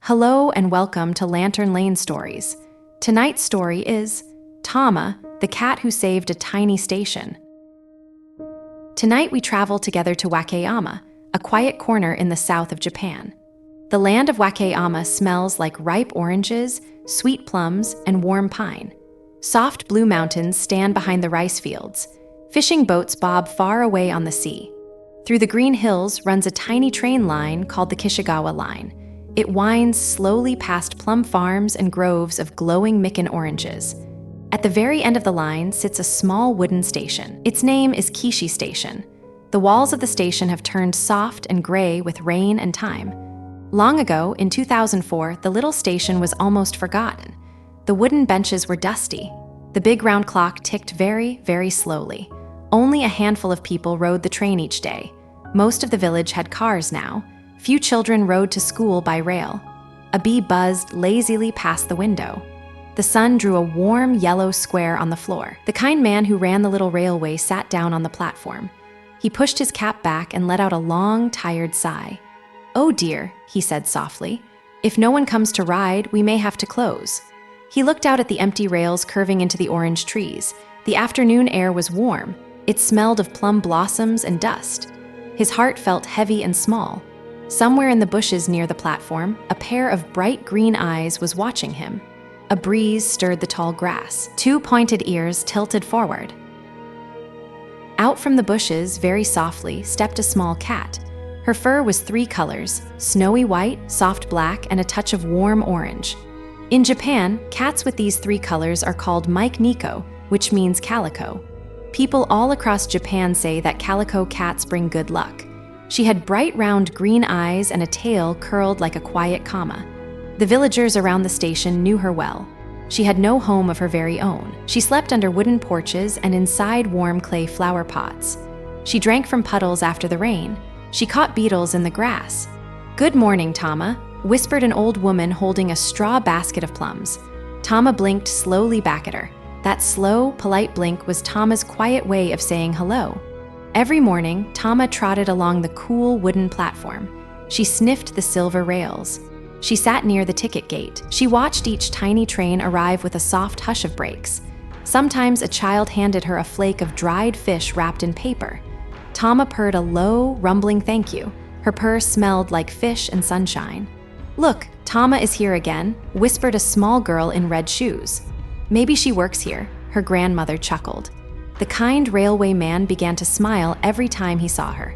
Hello and welcome to Lantern Lane Stories. Tonight's story is Tama, the cat who saved a tiny station. Tonight we travel together to Wakayama, a quiet corner in the south of Japan. The land of Wakayama smells like ripe oranges, sweet plums, and warm pine. Soft blue mountains stand behind the rice fields. Fishing boats bob far away on the sea. Through the green hills runs a tiny train line called the Kishigawa Line. It winds slowly past plum farms and groves of glowing Mikan oranges. At the very end of the line sits a small wooden station. Its name is Kishi Station. The walls of the station have turned soft and gray with rain and time. Long ago, in 2004, the little station was almost forgotten. The wooden benches were dusty. The big round clock ticked very, very slowly. Only a handful of people rode the train each day. Most of the village had cars now. Few children rode to school by rail. A bee buzzed lazily past the window. The sun drew a warm yellow square on the floor. The kind man who ran the little railway sat down on the platform. He pushed his cap back and let out a long, tired sigh. "Oh dear," he said softly. "If no one comes to ride, we may have to close." He looked out at the empty rails curving into the orange trees. The afternoon air was warm. It smelled of plum blossoms and dust. His heart felt heavy and small. Somewhere in the bushes near the platform, a pair of bright green eyes was watching him. A breeze stirred the tall grass. Two pointed ears tilted forward. Out from the bushes, very softly, stepped a small cat. Her fur was three colors: snowy white, soft black, and a touch of warm orange. In Japan, cats with these three colors are called Niko, which means calico. People all across Japan say that calico cats bring good luck. She had bright round green eyes and a tail curled like a quiet kama. The villagers around the station knew her well. She had no home of her very own. She slept under wooden porches and inside warm clay flower pots. She drank from puddles after the rain. She caught beetles in the grass. "Good morning, Tama," whispered an old woman holding a straw basket of plums. Tama blinked slowly back at her. That slow, polite blink was Tama's quiet way of saying hello. Every morning, Tama trotted along the cool wooden platform. She sniffed the silver rails. She sat near the ticket gate. She watched each tiny train arrive with a soft hush of brakes. Sometimes a child handed her a flake of dried fish wrapped in paper. Tama purred a low, rumbling thank you. Her purr smelled like fish and sunshine. "Look, Tama is here again," whispered a small girl in red shoes. "Maybe she works here," her grandmother chuckled. The kind railway man began to smile every time he saw her.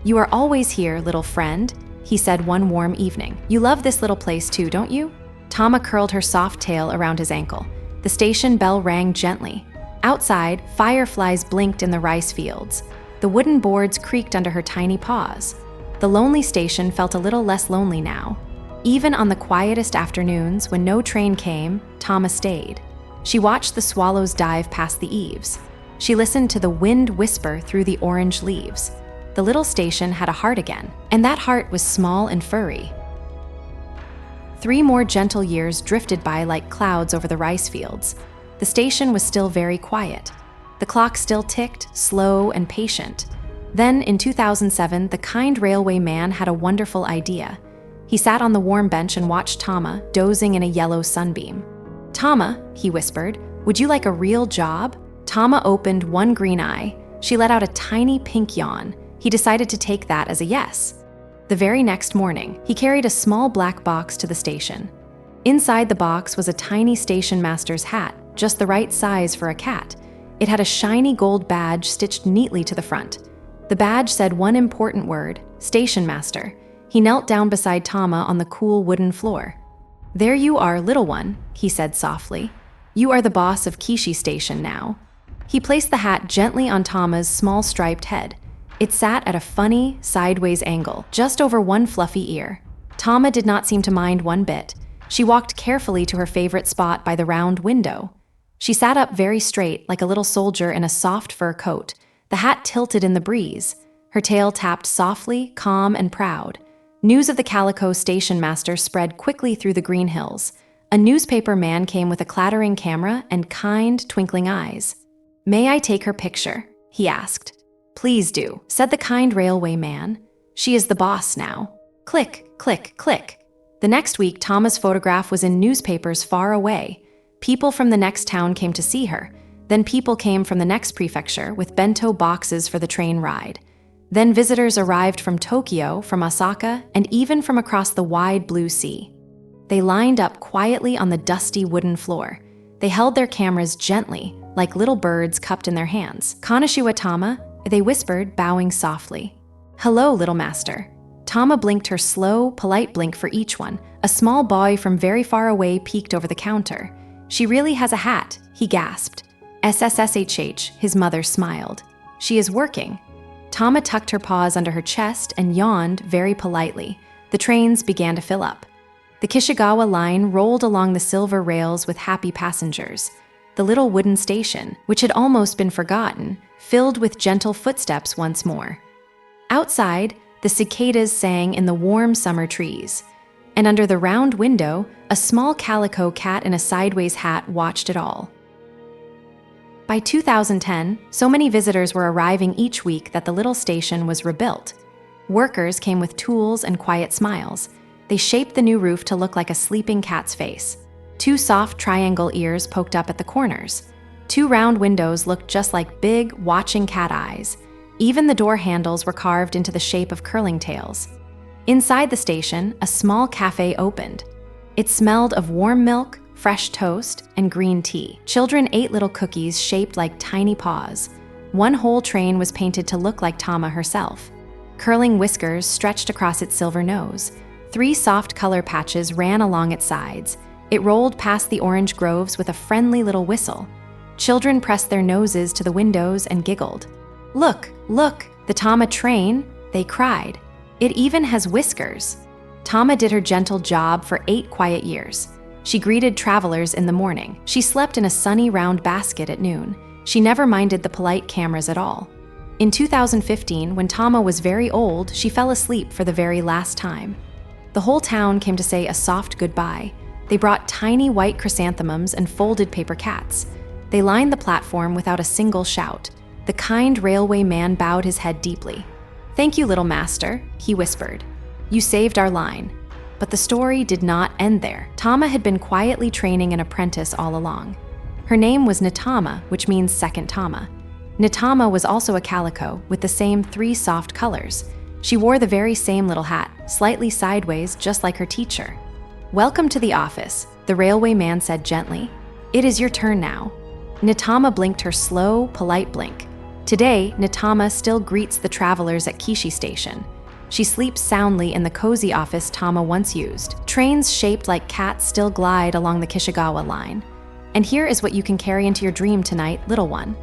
"You are always here, little friend," he said one warm evening. "You love this little place too, don't you?" Tama curled her soft tail around his ankle. The station bell rang gently. Outside, fireflies blinked in the rice fields. The wooden boards creaked under her tiny paws. The lonely station felt a little less lonely now. Even on the quietest afternoons, when no train came, Tama stayed. She watched the swallows dive past the eaves. She listened to the wind whisper through the orange leaves. The little station had a heart again, and that heart was small and furry. 3 more gentle years drifted by like clouds over the rice fields. The station was still very quiet. The clock still ticked, slow and patient. Then, in 2007, the kind railway man had a wonderful idea. He sat on the warm bench and watched Tama, dozing in a yellow sunbeam. "Tama," he whispered, "would you like a real job?" Tama opened one green eye. She let out a tiny pink yawn. He decided to take that as a yes. The very next morning, he carried a small black box to the station. Inside the box was a tiny station master's hat, just the right size for a cat. It had a shiny gold badge stitched neatly to the front. The badge said one important word: Station Master. He knelt down beside Tama on the cool wooden floor. "There you are, little one," he said softly. "You are the boss of Kishi Station now." He placed the hat gently on Tama's small striped head. It sat at a funny, sideways angle, just over one fluffy ear. Tama did not seem to mind one bit. She walked carefully to her favorite spot by the round window. She sat up very straight, like a little soldier in a soft fur coat. The hat tilted in the breeze. Her tail tapped softly, calm and proud. News of the Calico station master spread quickly through the green hills. A newspaper man came with a clattering camera and kind, twinkling eyes. "May I take her picture?" he asked. "Please do," said the kind railway man. "She is the boss now." Click, click, click. The next week, Tama's photograph was in newspapers far away. People from the next town came to see her. Then people came from the next prefecture with bento boxes for the train ride. Then visitors arrived from Tokyo, from Osaka, and even from across the wide blue sea. They lined up quietly on the dusty wooden floor. They held their cameras gently, like little birds cupped in their hands. "Konnichiwa, Tama," they whispered, bowing softly. "Hello, little master." Tama blinked her slow, polite blink for each one. A small boy from very far away peeked over the counter. "She really has a hat," he gasped. "SSSHH," his mother smiled. "She is working." Tama tucked her paws under her chest and yawned very politely. The trains began to fill up. The Kishigawa Line rolled along the silver rails with happy passengers. The little wooden station, which had almost been forgotten, filled with gentle footsteps once more. Outside, the cicadas sang in the warm summer trees. And under the round window, a small calico cat in a sideways hat watched it all. By 2010, so many visitors were arriving each week that the little station was rebuilt. Workers came with tools and quiet smiles. They shaped the new roof to look like a sleeping cat's face. 2 soft triangle ears poked up at the corners. 2 round windows looked just like big, watching cat eyes. Even the door handles were carved into the shape of curling tails. Inside the station, a small cafe opened. It smelled of warm milk, fresh toast, and green tea. Children ate little cookies shaped like tiny paws. One whole train was painted to look like Tama herself. Curling whiskers stretched across its silver nose. 3 soft color patches ran along its sides. It rolled past the orange groves with a friendly little whistle. Children pressed their noses to the windows and giggled. "Look, look, the Tama train," they cried. "It even has whiskers." Tama did her gentle job for 8 quiet years. She greeted travelers in the morning. She slept in a sunny round basket at noon. She never minded the polite cameras at all. In 2015, when Tama was very old, she fell asleep for the very last time. The whole town came to say a soft goodbye. They brought tiny white chrysanthemums and folded paper cats. They lined the platform without a single shout. The kind railway man bowed his head deeply. "Thank you, little master," he whispered. "You saved our line." But the story did not end there. Tama had been quietly training an apprentice all along. Her name was Nitama, which means second Tama. Nitama was also a calico with the same 3 soft colors. She wore the very same little hat, slightly sideways, just like her teacher. "Welcome to the office," the railway man said gently. "It is your turn now." Nitama blinked her slow, polite blink. Today, Nitama still greets the travelers at Kishi Station. She sleeps soundly in the cozy office Tama once used. Trains shaped like cats still glide along the Kishigawa Line. And here is what you can carry into your dream tonight, little one.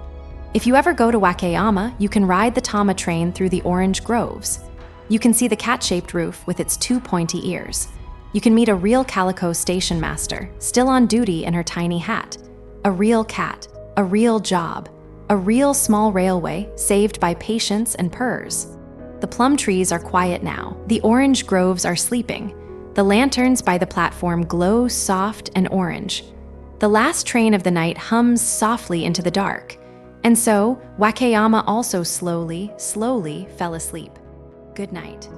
If you ever go to Wakayama, you can ride the Tama train through the orange groves. You can see the cat-shaped roof with its 2 pointy ears. You can meet a real Calico station master, still on duty in her tiny hat. A real cat, a real job, a real small railway saved by patience and purrs. The plum trees are quiet now. The orange groves are sleeping. The lanterns by the platform glow soft and orange. The last train of the night hums softly into the dark. And so, Wakayama also slowly, slowly fell asleep. Good night.